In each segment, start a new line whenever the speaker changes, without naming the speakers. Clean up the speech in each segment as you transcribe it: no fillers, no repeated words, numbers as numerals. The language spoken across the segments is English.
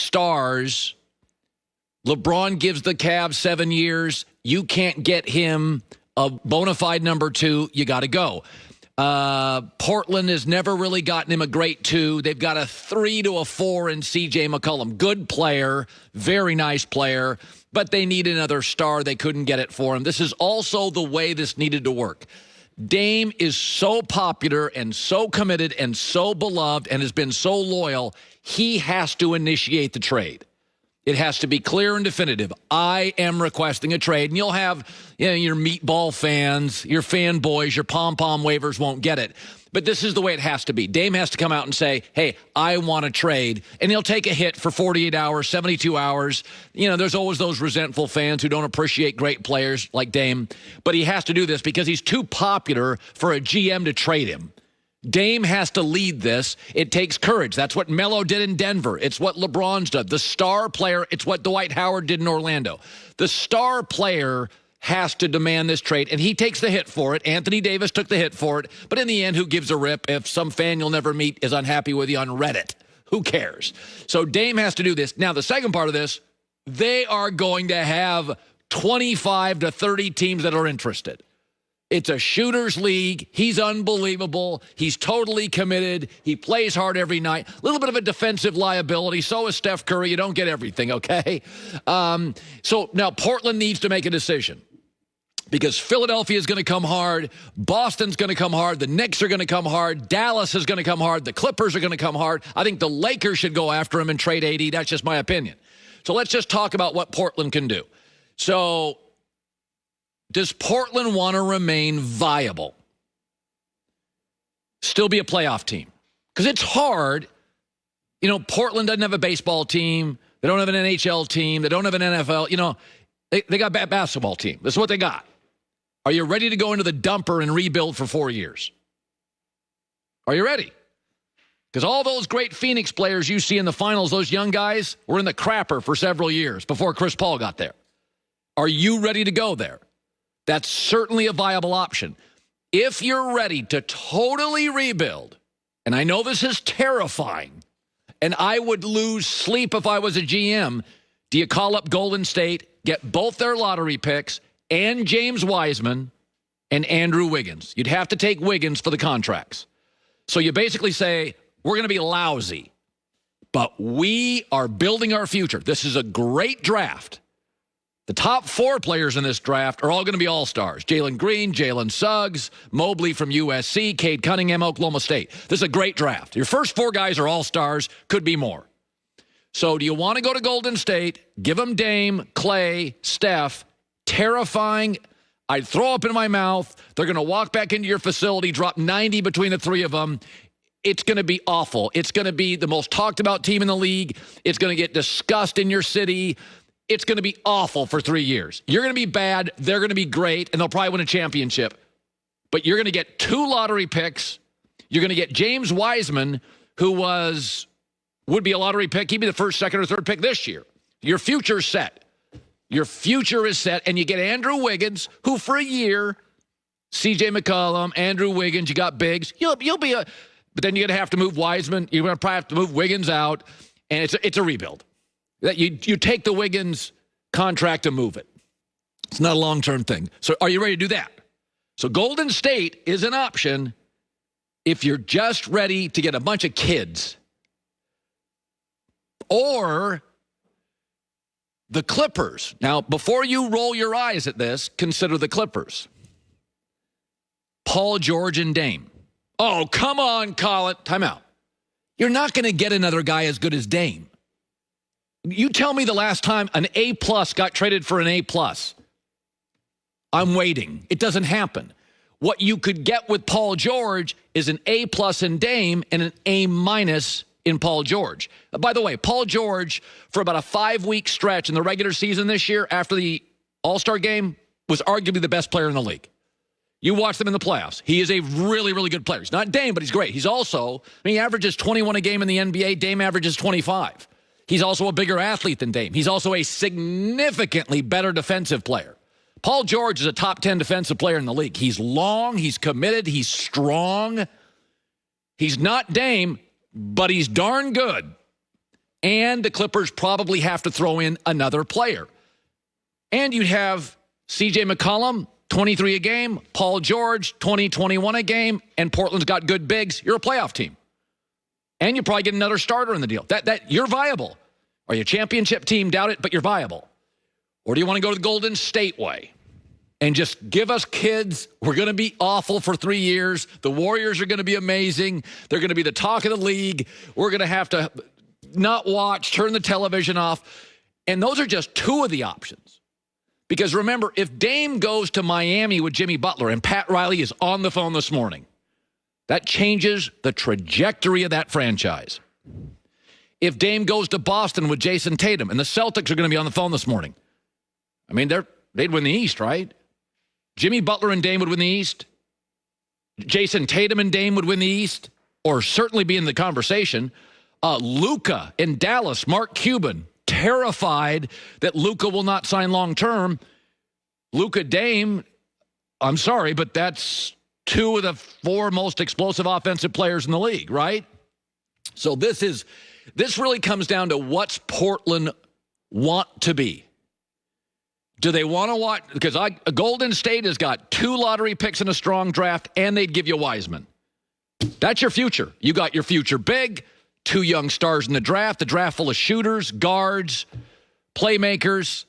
stars. LeBron gives the Cavs 7 years. You can't get him a bona fide number 2. You got to go. Portland has never really gotten him a great 2. They've got a 3 to a 4 in C.J. McCollum. Good player, very nice player, but they need another star. They couldn't get it for him. This is also the way this needed to work. Dame is so popular and so committed and so beloved and has been so loyal, he has to initiate the trade. It has to be clear and definitive. I am requesting a trade. And you'll have your meatball fans, your fanboys, your pom-pom wavers won't get it. But this is the way it has to be. Dame has to come out and say, hey, I want a trade. And he'll take a hit for 48 hours, 72 hours. There's always those resentful fans who don't appreciate great players like Dame. But he has to do this because he's too popular for a GM to trade him. Dame has to lead this. It takes courage. That's what Melo did in Denver. It's what LeBron's done. The star player, it's what Dwight Howard did in Orlando. The star player has to demand this trade, and he takes the hit for it. Anthony Davis took the hit for it. But in the end, who gives a rip if some fan you'll never meet is unhappy with you on Reddit? Who cares? So Dame has to do this. Now, the second part of this, they are going to have 25 to 30 teams that are interested. It's a shooter's league. He's unbelievable. He's totally committed. He plays hard every night. A little bit of a defensive liability. So is Steph Curry. You don't get everything, okay? So now Portland needs to make a decision because Philadelphia is going to come hard. Boston's going to come hard. The Knicks are going to come hard. Dallas is going to come hard. The Clippers are going to come hard. I think the Lakers should go after him and trade AD. That's just my opinion. So let's just talk about what Portland can do. So does Portland want to remain viable? Still be a playoff team? Because it's hard. Portland doesn't have a baseball team. They don't have an NHL team. They don't have an NFL. They got a basketball team. This is what they got. Are you ready to go into the dumper and rebuild for 4 years? Are you ready? Because all those great Phoenix players you see in the finals, those young guys, were in the crapper for several years before Chris Paul got there. Are you ready to go there? That's certainly a viable option. If you're ready to totally rebuild, and I know this is terrifying, and I would lose sleep if I was a GM, do you call up Golden State, get both their lottery picks, and James Wiseman, and Andrew Wiggins? You'd have to take Wiggins for the contracts. So you basically say, we're going to be lousy, but we are building our future. This is a great draft. The top 4 players in this draft are all going to be all-stars. Jalen Green, Jalen Suggs, Mobley from USC, Cade Cunningham, Oklahoma State. This is a great draft. Your first 4 guys are all-stars, could be more. So do you want to go to Golden State, give them Dame, Clay, Steph, terrifying? I'd throw up in my mouth. They're going to walk back into your facility, drop 90 between the 3 of them. It's going to be awful. It's going to be the most talked about team in the league. It's going to get discussed in your city. It's going to be awful for 3 years. You're going to be bad. They're going to be great, and they'll probably win a championship. But you're going to get 2 lottery picks. You're going to get James Wiseman, who would be a lottery pick. He'd be the first, second, or third pick this year. Your future's set. Your future is set, and you get Andrew Wiggins, who for a year, C.J. McCollum, Andrew Wiggins, you got bigs. You'll be a, but then you're going to have to move Wiseman. You're going to probably have to move Wiggins out, and it's a rebuild. That you take the Wiggins contract and move it. It's not a long-term thing. So are you ready to do that? So Golden State is an option if you're just ready to get a bunch of kids. Or the Clippers. Now, before you roll your eyes at this, consider the Clippers. Paul George and Dame. Oh, come on, Colin. Time out. You're not going to get another guy as good as Dame. You tell me the last time an A-plus got traded for an A-plus. I'm waiting. It doesn't happen. What you could get with Paul George is an A-plus in Dame and an A-minus in Paul George. By the way, Paul George, for about a 5-week stretch in the regular season this year after the All-Star game, was arguably the best player in the league. You watch them in the playoffs. He is a really, really good player. He's not Dame, but he's great. He's also, he averages 21 a game in the NBA. Dame averages 25. He's also a bigger athlete than Dame. He's also a significantly better defensive player. Paul George is a top 10 defensive player in the league. He's long, he's committed, he's strong. He's not Dame, but he's darn good. And the Clippers probably have to throw in another player. And you'd have C.J. McCollum, 23 a game, Paul George, 20, 21 a game, and Portland's got good bigs. You're a playoff team. And you probably get another starter in the deal. That you're viable. Are you a championship team? Doubt it, but you're viable. Or do you want to go the Golden State way and just give us kids? We're going to be awful for 3 years. The Warriors are going to be amazing. They're going to be the talk of the league. We're going to have to not watch, turn the television off. And those are just two of the options. Because remember, if Dame goes to Miami with Jimmy Butler, and Pat Riley is on the phone this morning, that changes the trajectory of that franchise. If Dame goes to Boston with Jason Tatum, and the Celtics are going to be on the phone this morning, I mean, they'd win the East, right? Jimmy Butler and Dame would win the East. Jason Tatum and Dame would win the East, or certainly be in the conversation. Luka in Dallas, Mark Cuban, terrified that Luka will not sign long-term. Luka Dame, I'm sorry, but that's two of the four most explosive offensive players in the league, right? So this really comes down to what's Portland want to be. Do they want to watch? Because Golden State has got 2 lottery picks in a strong draft, and they'd give you Wiseman. That's your future. You got your future big, 2 young stars in the draft full of shooters, guards, playmakers.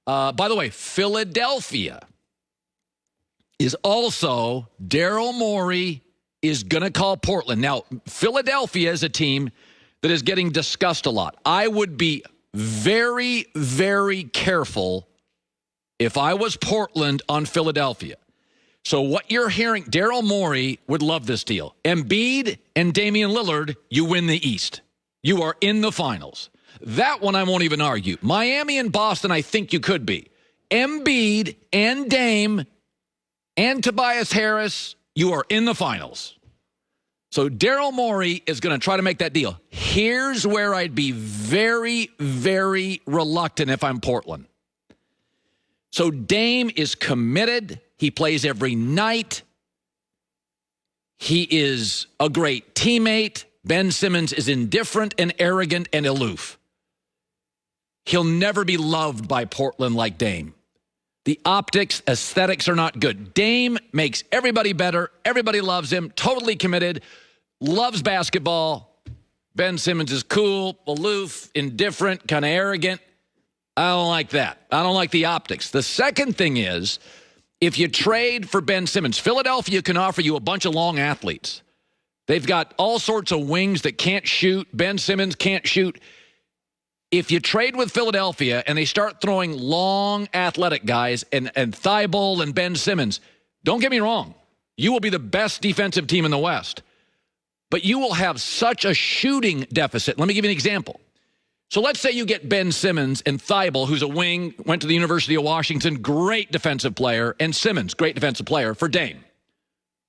By the way, Philadelphia is also, Daryl Morey is going to call Portland. Now, Philadelphia is a team that is getting discussed a lot. I would be very, very careful if I was Portland on Philadelphia. So what you're hearing, Daryl Morey would love this deal. Embiid and Damian Lillard, you win the East. You are in the finals. That one I won't even argue. Miami and Boston, I think you could be. Embiid and Dame and Tobias Harris, you are in the finals. So Daryl Morey is going to try to make that deal. Here's where I'd be very, very reluctant if I'm Portland. So Dame is committed. He plays every night. He is a great teammate. Ben Simmons is indifferent and arrogant and aloof. He'll never be loved by Portland like Dame. The optics, aesthetics are not good. Dame makes everybody better. Everybody loves him. Totally committed. Loves basketball. Ben Simmons is cool, aloof, indifferent, kind of arrogant. I don't like that. I don't like the optics. The second thing is, if you trade for Ben Simmons, Philadelphia can offer you a bunch of long athletes. They've got all sorts of wings that can't shoot. Ben Simmons can't shoot. If you trade with Philadelphia and they start throwing long athletic guys and Thibault and Ben Simmons, don't get me wrong, you will be the best defensive team in the West. But you will have such a shooting deficit. Let me give you an example. So let's say you get Ben Simmons and Thibault, who's a wing, went to the University of Washington, great defensive player, and Simmons, great defensive player, for Dame.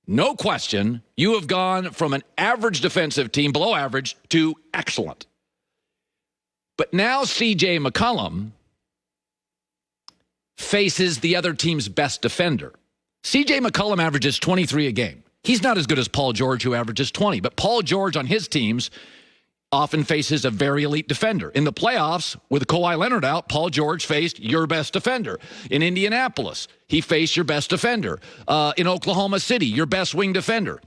No question, you have gone from an average defensive team, below average, to excellent. But now C.J. McCollum faces the other team's best defender. C.J. McCollum averages 23 a game. He's not as good as Paul George, who averages 20, but Paul George on his teams often faces a very elite defender. In the playoffs, with Kawhi Leonard out, Paul George faced your best defender. In Indianapolis, he faced your best defender. In Oklahoma City, your best wing defender.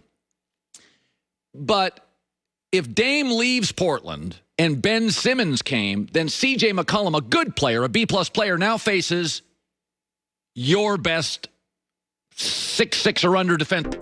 But if Dame leaves Portland and Ben Simmons came, then C.J. McCollum, a good player, a B-plus player, now faces your best 6'6" or under defender.